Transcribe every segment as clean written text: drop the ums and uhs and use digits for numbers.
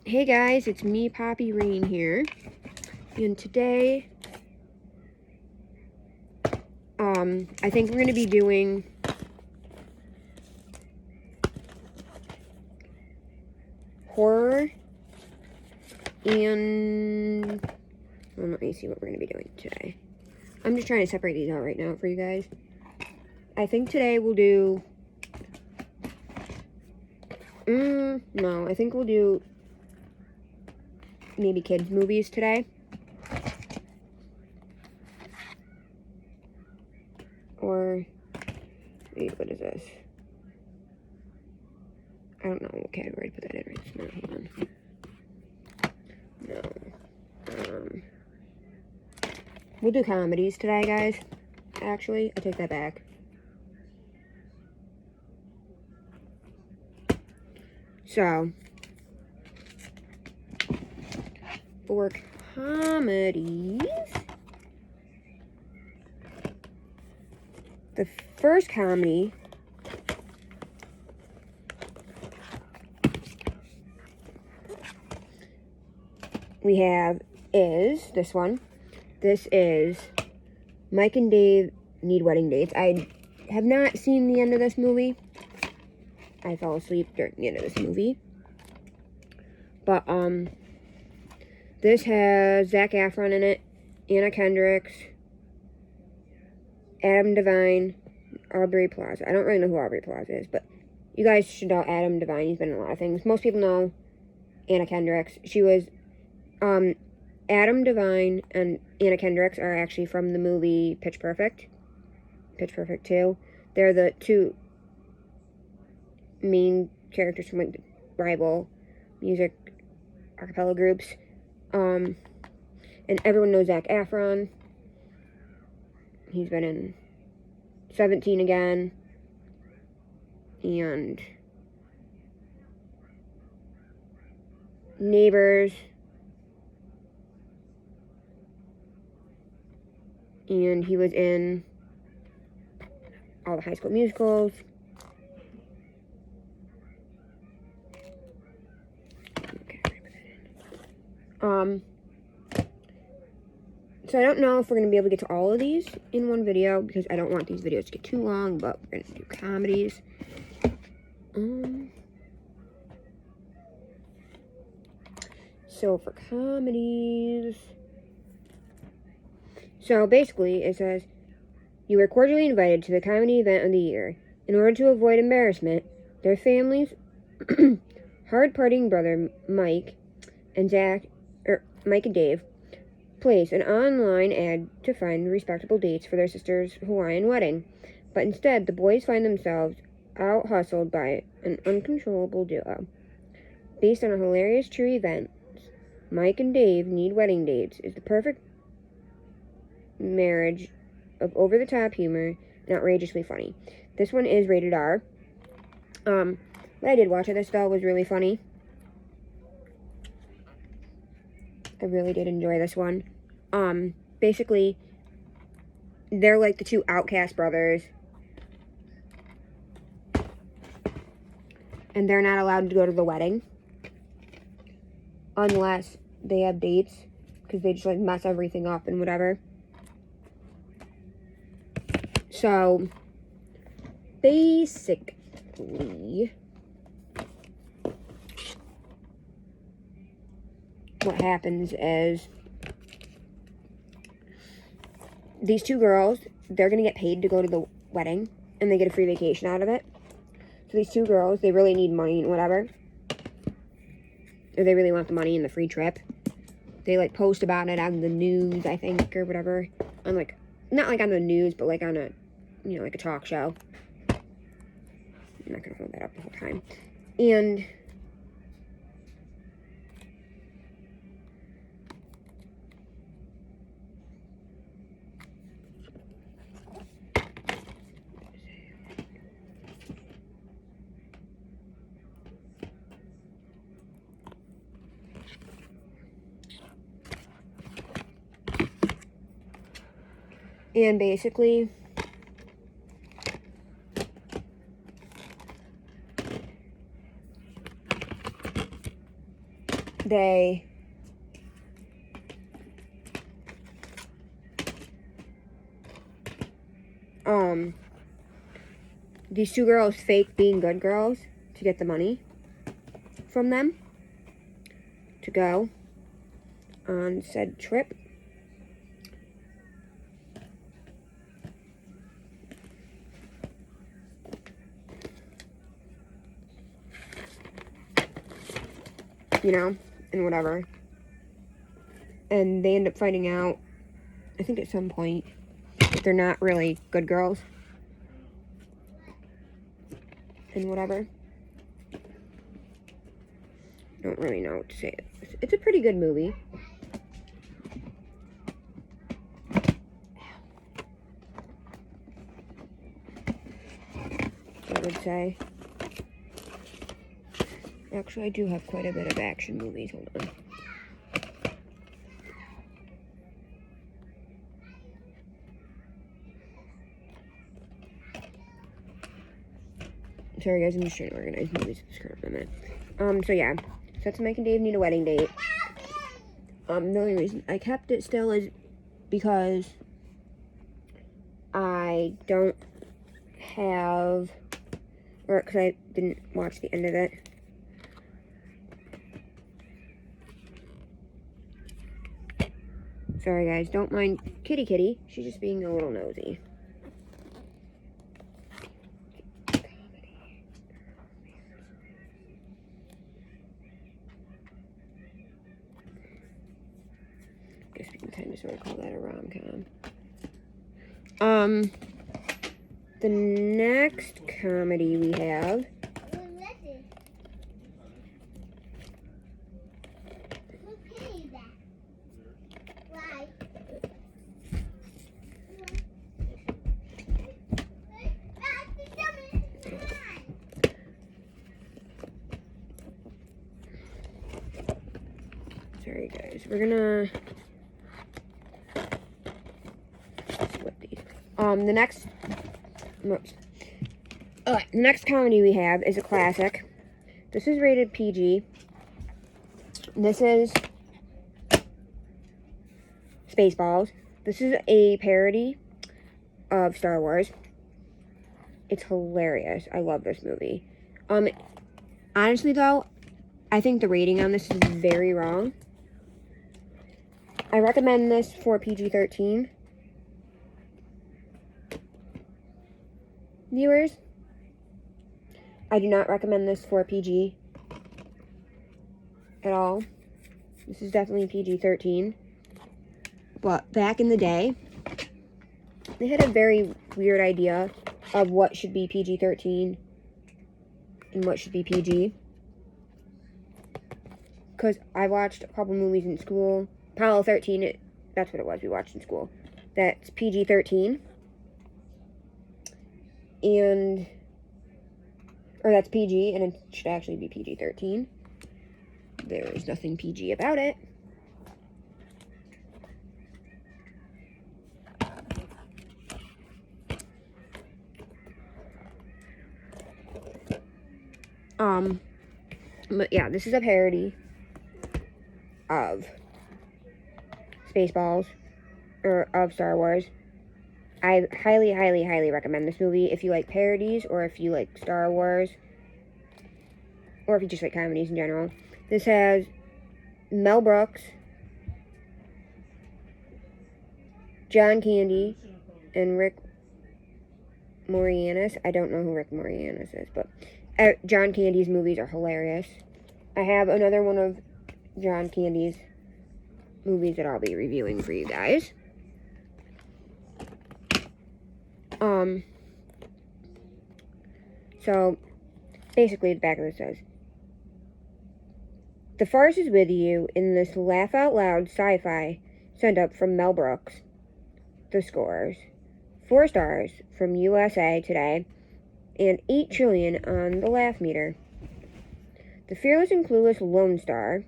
Hey guys, it's me, Poppy Rain here, and today, I think we're going to be doing horror, and, well, let me see what we're going to be doing today. I'm just trying to separate these out right now for you guys. I think today we'll do, no, I think we'll do maybe kids' movies today. Or, wait, what is this? I don't know what category to put that in right now. Hold on. No. We'll do comedies today, guys. Actually, I take that back. So, for comedies, the first comedy we have is this one. This is Mike and Dave Need Wedding Dates. I have not seen the end of this movie. I fell asleep during the end of this movie. But, this has Zac Efron in it, Anna Kendricks, Adam Devine, Aubrey Plaza. I don't really know who Aubrey Plaza is, but you guys should know Adam Devine. He's been in a lot of things. Most people know Anna Kendricks. She was, Adam Devine and Anna Kendricks are actually from the movie Pitch Perfect. Pitch Perfect 2. They're the two main characters from, like, the rival music a cappella groups. And everyone knows Zac Efron. He's been in 17 again. And Neighbors. And he was in all the High School Musicals. So I don't know if we're going to be able to get to all of these in one video, because I don't want these videos to get too long, but we're going to do comedies. So for comedies, so basically it says, you were cordially invited to the comedy event of the year. In order to avoid embarrassment, their families, hard-partying brother Mike and Dave, placed an online ad to find respectable dates for their sister's Hawaiian wedding. But instead, the boys find themselves out-hustled by an uncontrollable duo. Based on a hilarious true event, Mike and Dave Need Wedding Dates is the perfect marriage of over-the-top humor and outrageously funny. This one is rated R. But I did watch it. This, though, was really funny. I really did enjoy this one. Basically, they're like the two outcast brothers. And they're not allowed to go to the wedding. Unless they have dates. Because they just, like, mess everything up and whatever. So, basically, what happens is these two girls, they're going to get paid to go to the wedding, and they get a free vacation out of it. So these two girls, they really need money and whatever. Or they really want the money and the free trip. They, like, post about it on the news, I think, or whatever. On, like, not, like, on the news, but, like, on a, you know, like a talk show. I'm not going to hold that up the whole time. And basically, they these two girls fake being good girls to get the money from them to go on said trip. You know, and whatever. And they end up finding out, I think at some point, that they're not really good girls. And whatever. Don't really know what to say. It's a pretty good movie. I would say. Actually, I do have quite a bit of action movies. Hold on. Sorry guys, I'm just trying to organize movies at this current moment. So yeah. Seth, Mike, and Dave need a wedding date. The only reason I kept it still is because I don't have, or because I didn't watch the end of it. Sorry guys, don't mind Kitty. She's just being a little nosy. Guess we can kind of sort of call that a rom-com. The next comedy we have sorry guys, we're gonna split these. The next comedy we have is a classic. This is rated PG. This is Spaceballs. This is a parody of Star Wars. It's hilarious. I love this movie. Honestly though, I think the rating on this is very wrong. I recommend this for PG-13 viewers. I do not recommend this for PG at all. This is definitely PG-13. But back in the day, they had a very weird idea of what should be PG-13 and what should be PG. Because I watched a couple movies in school. Apollo 13, that's what it was we watched in school. That's PG-13. Or that's PG, and it should actually be PG-13. There is nothing PG about it. But yeah, this is a parody of Spaceballs, or of Star Wars. I highly recommend this movie if you like parodies, or if you like Star Wars, or if you just like comedies in general. This has Mel Brooks, John Candy, and Rick Moranis. I don't know who Rick Moranis is, but John Candy's movies are hilarious. I have another one of John Candy's movies that I'll be reviewing for you guys. So, basically, the back of this says, "The farce is with you in this laugh-out-loud sci-fi sent up from Mel Brooks. The scores: 4 stars from USA Today, and 8 trillion on the laugh meter. The fearless and clueless Lone Star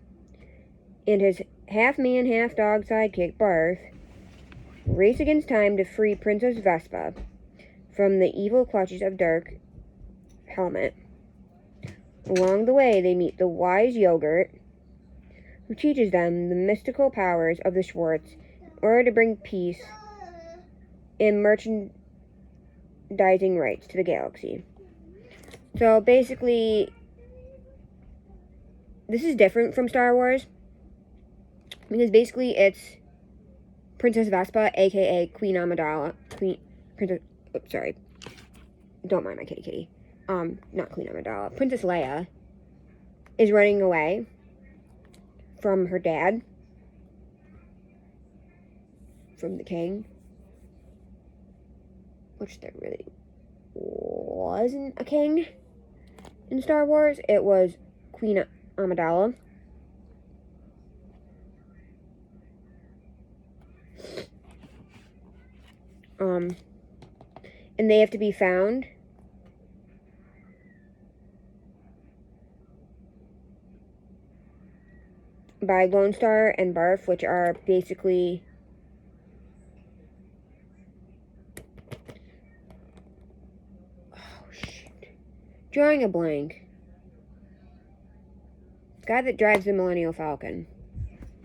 and his half-man, half-dog sidekick, Barth, race against time to free Princess Vespa from the evil clutches of Dark Helmet. Along the way, they meet the wise Yogurt, who teaches them the mystical powers of the Schwartz in order to bring peace and merchandising rights to the galaxy. So basically, this is different from Star Wars, because basically it's Princess Vespa, aka Queen Amidala, don't mind my kitty. Not Queen Amidala. Princess Leia is running away from her dad, from the king, which there really wasn't a king in Star Wars. It was Queen Amidala. And they have to be found by Lone Star and Barf, which are basically drawing a blank. Guy that drives the Millennial Falcon.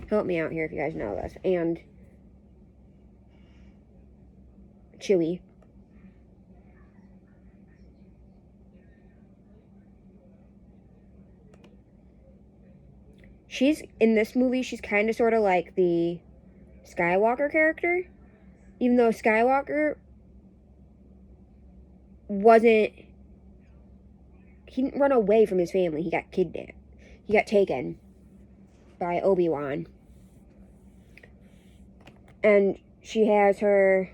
Help me out here if you guys know this. And Chewie. She's, in this movie, she's kind of sort of like the Skywalker character. Even though Skywalker wasn't, he didn't run away from his family. He got kidnapped. He got taken by Obi-Wan. And she has her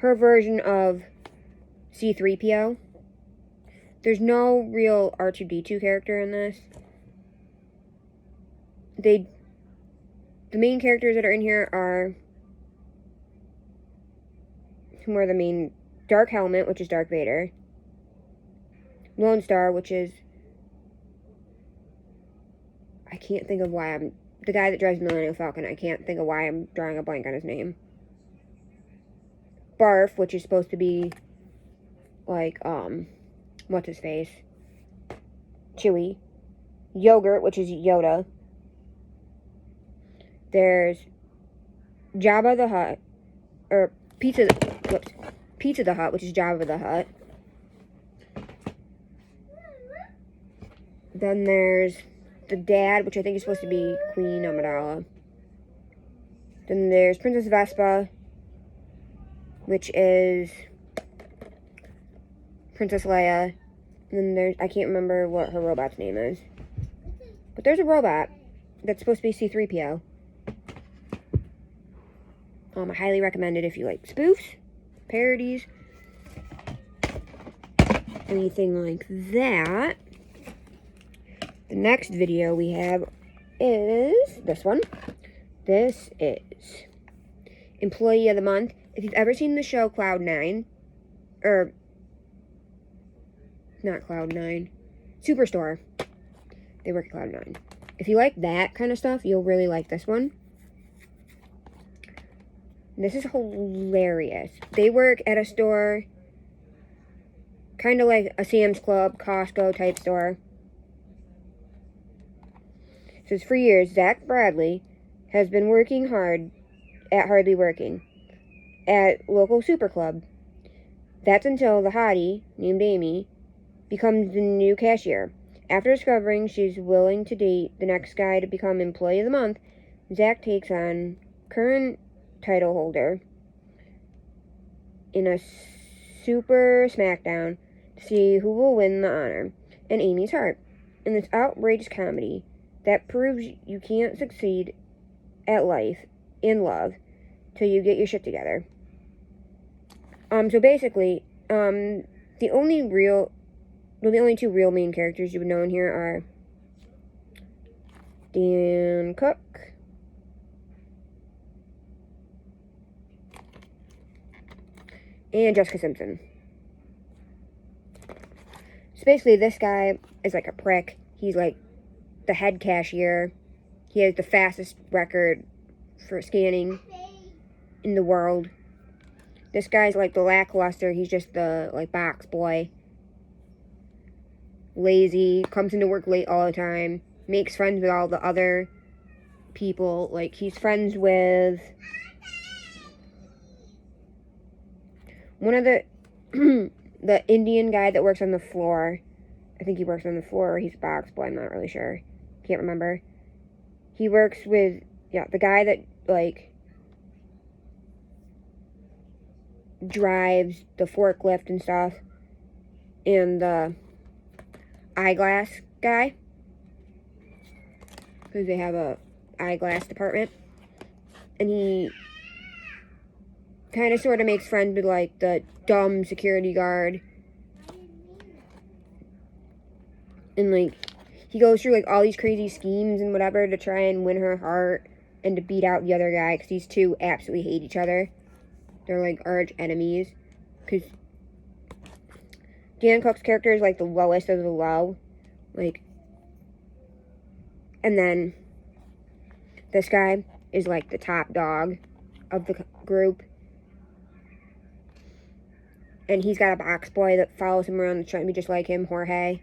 version of C-3PO. There's no real R2-D2 character in this. The main characters that are in here are, who are the main? Dark Helmet, which is Darth Vader. Lone Star, which is, I can't think of why I'm, the guy that drives the Millennial Falcon, I can't think of why I'm drawing a blank on his name. Barf, which is supposed to be, like, what's his face? Chewie. Yogurt, which is Yoda. There's Jabba the Hutt, or Pizza the Hutt, which is Jabba the Hutt. Then there's the dad, which I think is supposed to be Queen Amidala. Then there's Princess Vespa, which is Princess Leia. And then there's, I can't remember what her robot's name is. But there's a robot that's supposed to be C-3PO. I highly recommend it if you like spoofs, parodies, anything like that. The next video we have is this one. This is Employee of the Month. If you've ever seen the show Cloud9, or not Cloud9, Superstore, they work at Cloud9. If you like that kind of stuff, you'll really like this one. This is hilarious. They work at a store, kind of like a Sam's Club, Costco type store. It says, for years, Zach Bradley has been working hard at Hardly Working at local super club. That's until the hottie, named Amy, becomes the new cashier. After discovering she's willing to date the next guy to become Employee of the Month, Zach takes on current title holder in a super smackdown to see who will win the honor and Amy's heart in this outrageous comedy that proves you can't succeed at life in love till you get your shit together. So basically, the only two real main characters you would know in here are Dan Cook and Jessica Simpson. So basically, this guy is like a prick. He's like the head cashier. He has the fastest record for scanning in the world. This guy's like the lackluster. He's just the like box boy. Lazy, comes into work late all the time, makes friends with all the other people. Like, he's friends with one of the the Indian guy that works on the floor. I think he works on the floor, or he's a box boy, I'm not really sure. Can't remember. He works with, yeah, the guy that, like, drives the forklift and stuff. And the eyeglass guy. Because they have a eyeglass department. And he kind of sort of makes friends with, like, the dumb security guard. And, like, he goes through, like, all these crazy schemes and whatever to try and win her heart and to beat out the other guy, because these two absolutely hate each other. They're, like, arch enemies. Because Dan Cook's character is, like, the lowest of the low. Like, and then this guy is, like, the top dog of the group. And he's got a box boy that follows him around that's trying to be just like him, Jorge.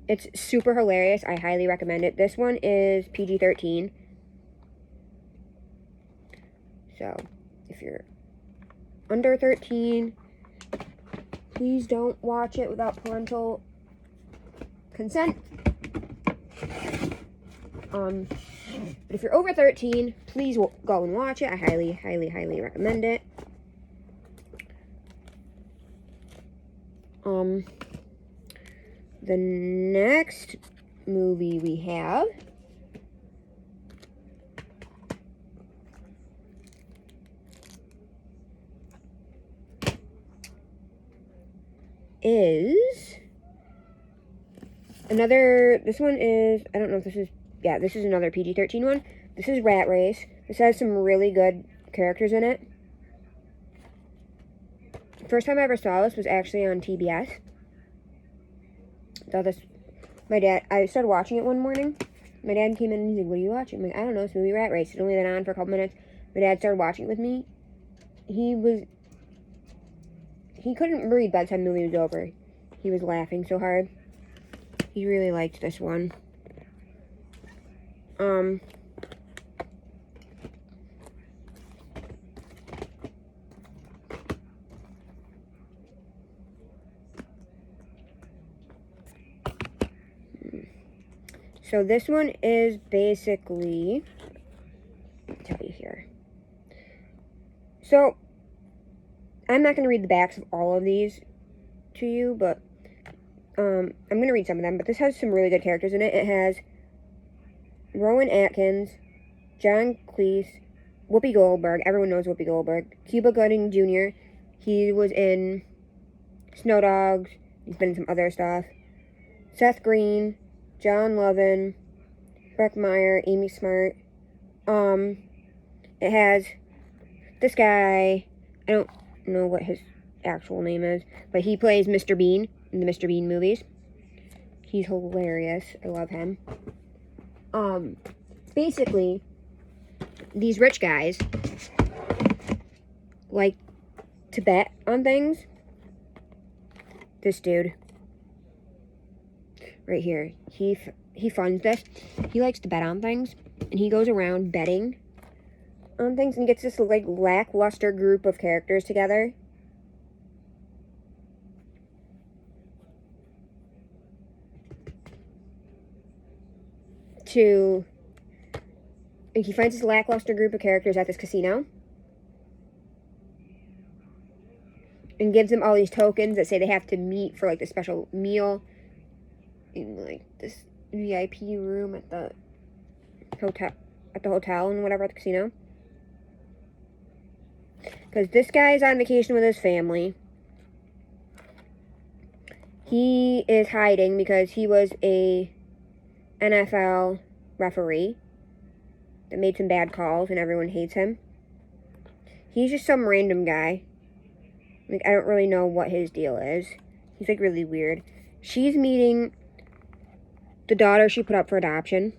It's super hilarious. I highly recommend it. This one is PG-13. So, if you're under 13, please don't watch it without parental consent. But if you're over 13, please go and watch it. I highly, highly, highly recommend it. The next movie we have is another, this one is, I don't know if this is, yeah, this is another PG-13 one. This is Rat Race. This has some really good characters in it. First time I ever saw this was actually on TBS. I started watching it one morning. My dad came in and he's like, what are you watching? I'm like, I don't know, this movie Rat Race. It's only been on for a couple minutes. My dad started watching it with me. He couldn't breathe by the time the movie was over. He was laughing so hard. He really liked this one. So this one is basically, I'll tell you here. So, I'm not going to read the backs of all of these to you, but I'm going to read some of them. But this has some really good characters in it. It has Rowan Atkins, John Cleese, Whoopi Goldberg. Everyone knows Whoopi Goldberg. Cuba Gooding Jr. He was in Snow Dogs. He's been in some other stuff. Seth Green, John Lovin, Breck Meyer, Amy Smart. It has this guy. I don't know what his actual name is, but he plays Mr. Bean in the Mr. Bean movies. He's hilarious. I love him. Basically, these rich guys like to bet on things. This dude right here, he funds this. He likes to bet on things, and he goes around betting on things, and he gets this, like, lackluster group of characters together. He finds this lackluster group of characters at this casino and gives them all these tokens that say they have to meet for, like, the special meal in, like, this VIP room at the hotel and whatever at the casino. Because this guy's on vacation with his family. He is hiding because he was a NFL referee that made some bad calls and everyone hates him. He's just some random guy. Like, I don't really know what his deal is. He's, like, really weird. She's meeting the daughter she put up for adoption.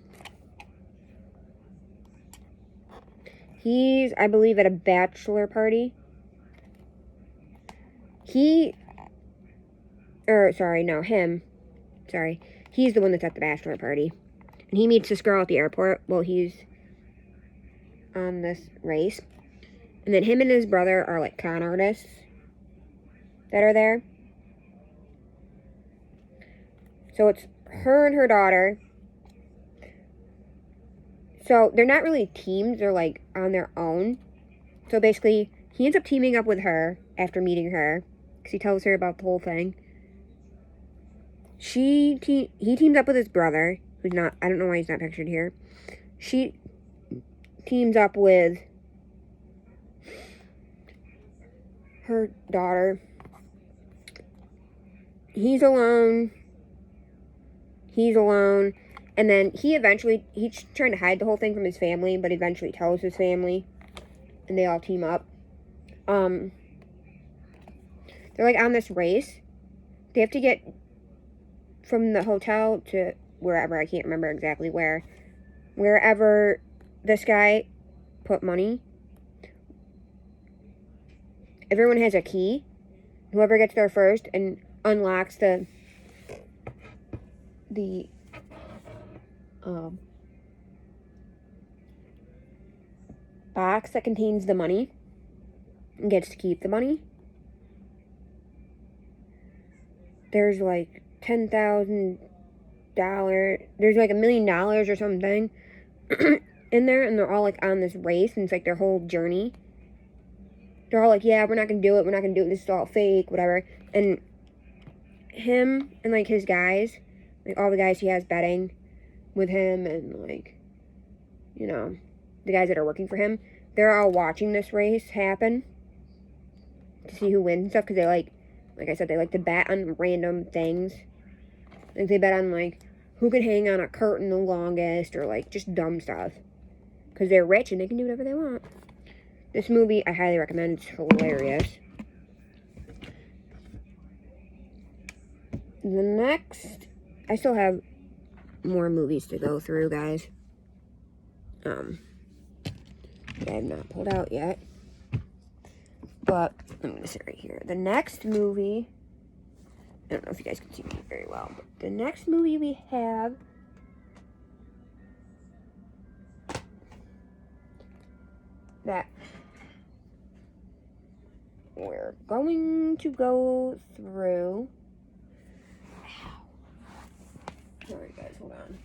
He's, I believe, at a bachelor party. Him. Sorry. He's the one that's at the bachelor party. And he meets this girl at the airport while he's on this race. And then him and his brother are like con artists that are there. So it's her and her daughter. So they're not really teams, they're like on their own. So basically, he ends up teaming up with her after meeting her, because he tells her about the whole thing. He teams up with his brother, who's not, I don't know why he's not pictured here. She teams up with her daughter. He's alone. And then he's trying to hide the whole thing from his family, but eventually tells his family. And they all team up. They're like on this race. They have to get from the hotel to wherever, I can't remember exactly where. Wherever this guy put money. Everyone has a key. Whoever gets there first and unlocks the box that contains the money and gets to keep the money. There's like $10,000. There's like $1 million or something in there, and they're all like on this race, and it's like their whole journey. They're all like, yeah, we're not gonna do it. This is all fake, whatever. And him and like his guys, like all the guys he has betting with him, and like, you know, the guys that are working for him, they're all watching this race happen to see who wins and stuff, because they like I said, they like to bet on random things. Like they bet on like who can hang on a curtain the longest, or like just dumb stuff, because they're rich and they can do whatever they want. This movie I highly recommend. It's hilarious. The next, I still have more movies to go through, guys. That I have not pulled out yet. But I'm going to sit right here. The next movie, I don't know if you guys can see me very well, but the next movie we have that we're going to go through. Sorry guys, hold on.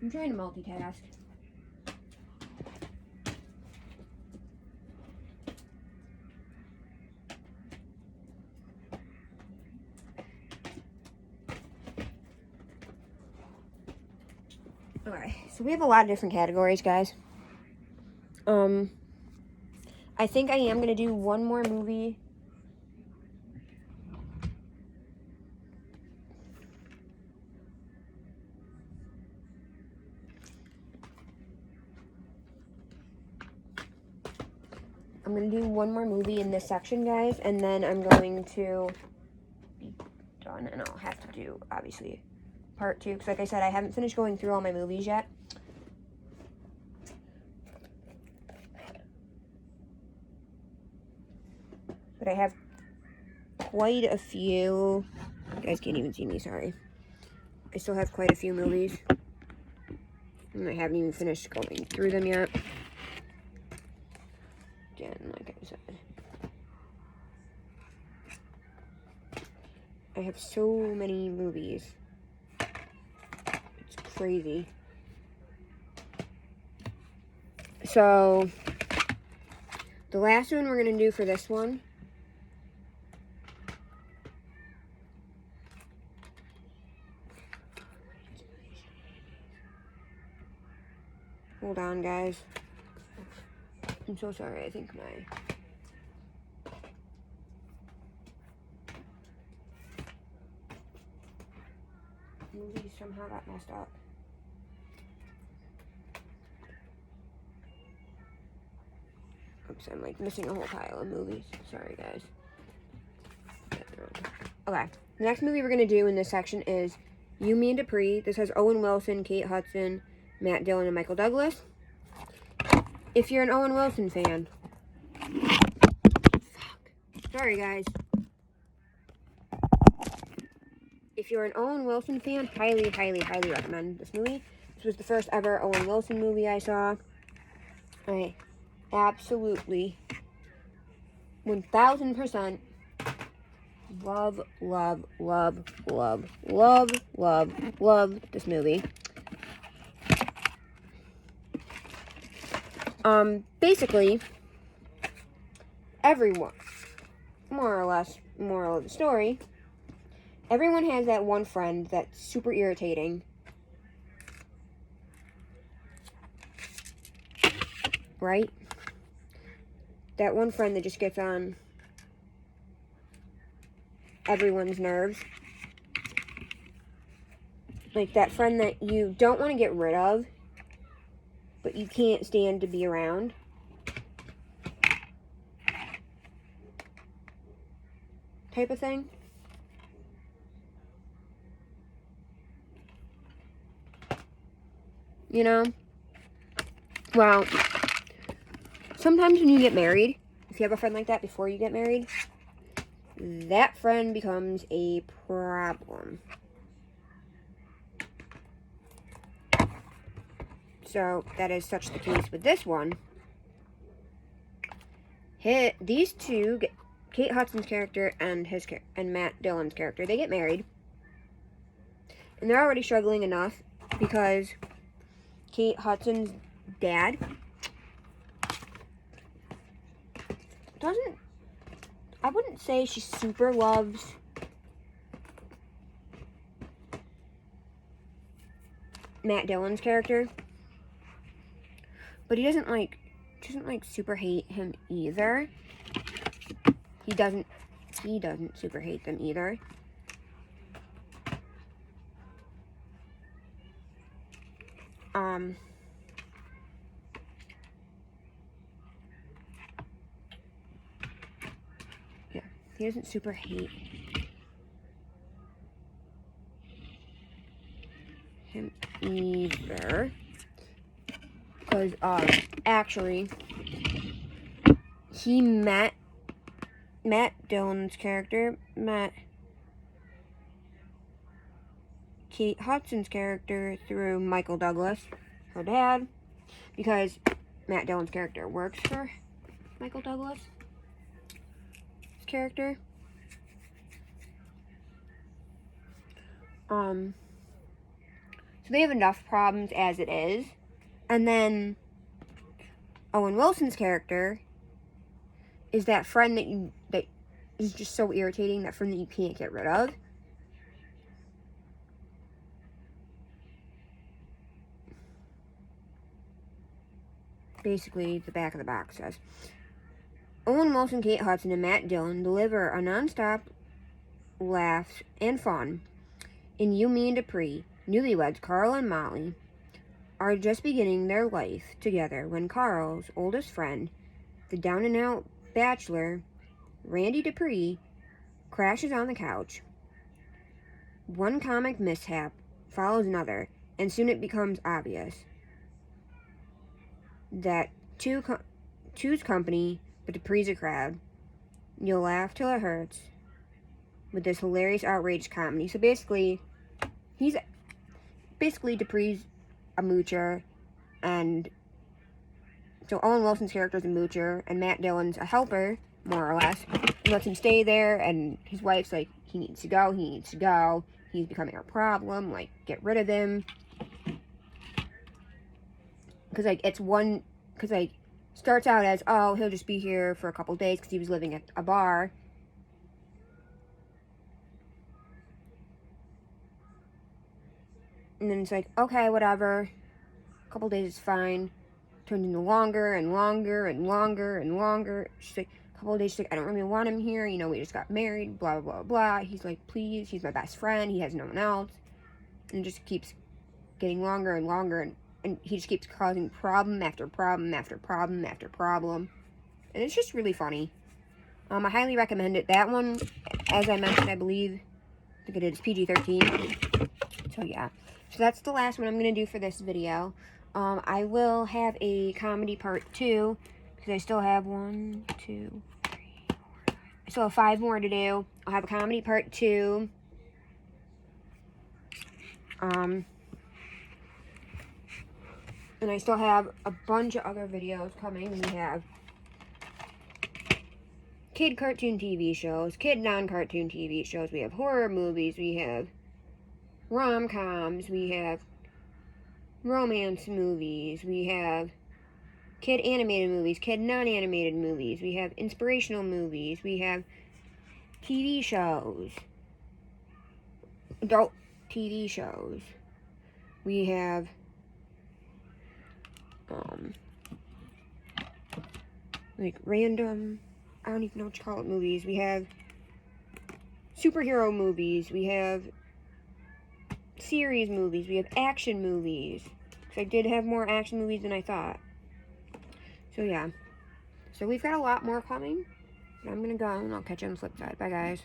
I'm trying to multitask. Okay, so we have a lot of different categories, guys. I think I am going to do one more movie. I'm going to do one more movie in this section, guys, and then I'm going to be done, and I'll have to do, obviously, part 2, because like I said, I haven't finished going through all my movies yet. But I have quite a few. You guys can't even see me, sorry. I still have quite a few movies. And I haven't even finished going through them yet. Again, like I said, I have so many movies. It's crazy. So, the last one we're going to do for this one . Hold on, guys. I'm so sorry. I think my movie somehow got messed up. Oops, I'm like missing a whole pile of movies. Sorry, guys. Okay. The next movie we're going to do in this section is You, Me, and Dupree. This has Owen Wilson, Kate Hudson, Matt Dillon, and Michael Douglas. If you're an Owen Wilson fan. Sorry, guys. If you're an Owen Wilson fan, highly, highly, highly recommend this movie. This was the first ever Owen Wilson movie I saw. I absolutely 1000% love this movie. Basically, everyone, more or less, moral of the story, everyone has that one friend that's super irritating. Right? That one friend that just gets on everyone's nerves. Like that friend that you don't want to get rid of, but you can't stand to be around. Type of thing. You know? Well, sometimes when you get married, if you have a friend like that before you get married, that friend becomes a problem. So, that is such the case with this one. These two, Kate Hudson's character and Matt Dillon's character, they get married. And they're already struggling enough because Kate Hudson's dad I wouldn't say she super loves Matt Dillon's character, but she doesn't super hate him either. He doesn't super hate them either. Yeah, he doesn't super hate him either. Because, actually, he met Matt Dillon's character, Kate Hudson's character through Michael Douglas, her dad, because Matt Dillon's character works for Michael Douglas' character. So they have enough problems as it is. And then Owen Wilson's character is that friend that is just so irritating, that friend that you can't get rid of. Basically, the back of the box says, Owen Wilson, Kate Hudson, and Matt Dillon deliver a non-stop laughs and fun in You, Me, and Dupree. Newlyweds Carl and Molly are just beginning their life together when Carl's oldest friend, the down-and-out bachelor, Randy Dupree, crashes on the couch. One comic mishap follows another, and soon it becomes obvious that two's company, but Dupree's a crowd. You'll laugh till it hurts with this hilarious, outrageous comedy. So basically, Dupree's a moocher, and so Owen Wilson's character is a moocher, and Matt Dillon's a helper, more or less. He lets him stay there, and his wife's like, he needs to go, he's becoming a problem, like, get rid of him. Because, like, starts out as, oh, he'll just be here for a couple days because he was living at a bar. And then it's like, okay, whatever. A couple days is fine. Turns into longer and longer and longer and longer. She's like, a couple of days, she's like, I don't really want him here. You know, we just got married, blah, blah, blah, blah. He's like, please, he's my best friend. He has no one else. And it just keeps getting longer and longer. And he just keeps causing problem after problem after problem after problem. And it's just really funny. I highly recommend it. That one, as I mentioned, I think it is PG-13. So, yeah. So, that's the last one I'm going to do for this video. I will have a comedy part 2, because I still have 1, 2, 3, 4, 5. I still have 5 more to do. I'll have a comedy part 2. And I still have a bunch of other videos coming. We have kid cartoon TV shows, kid non-cartoon TV shows. We have horror movies. We have rom-coms. We have romance movies. We have kid animated movies, kid non-animated movies. We have inspirational movies. We have TV shows, adult TV shows. We have like random, I don't even know what you call it, movies. We have superhero movies. We have series movies. We have action movies. Because I did have more action movies than I thought. So yeah. So we've got a lot more coming. But I'm going to go and I'll catch you on the flip side. Bye guys.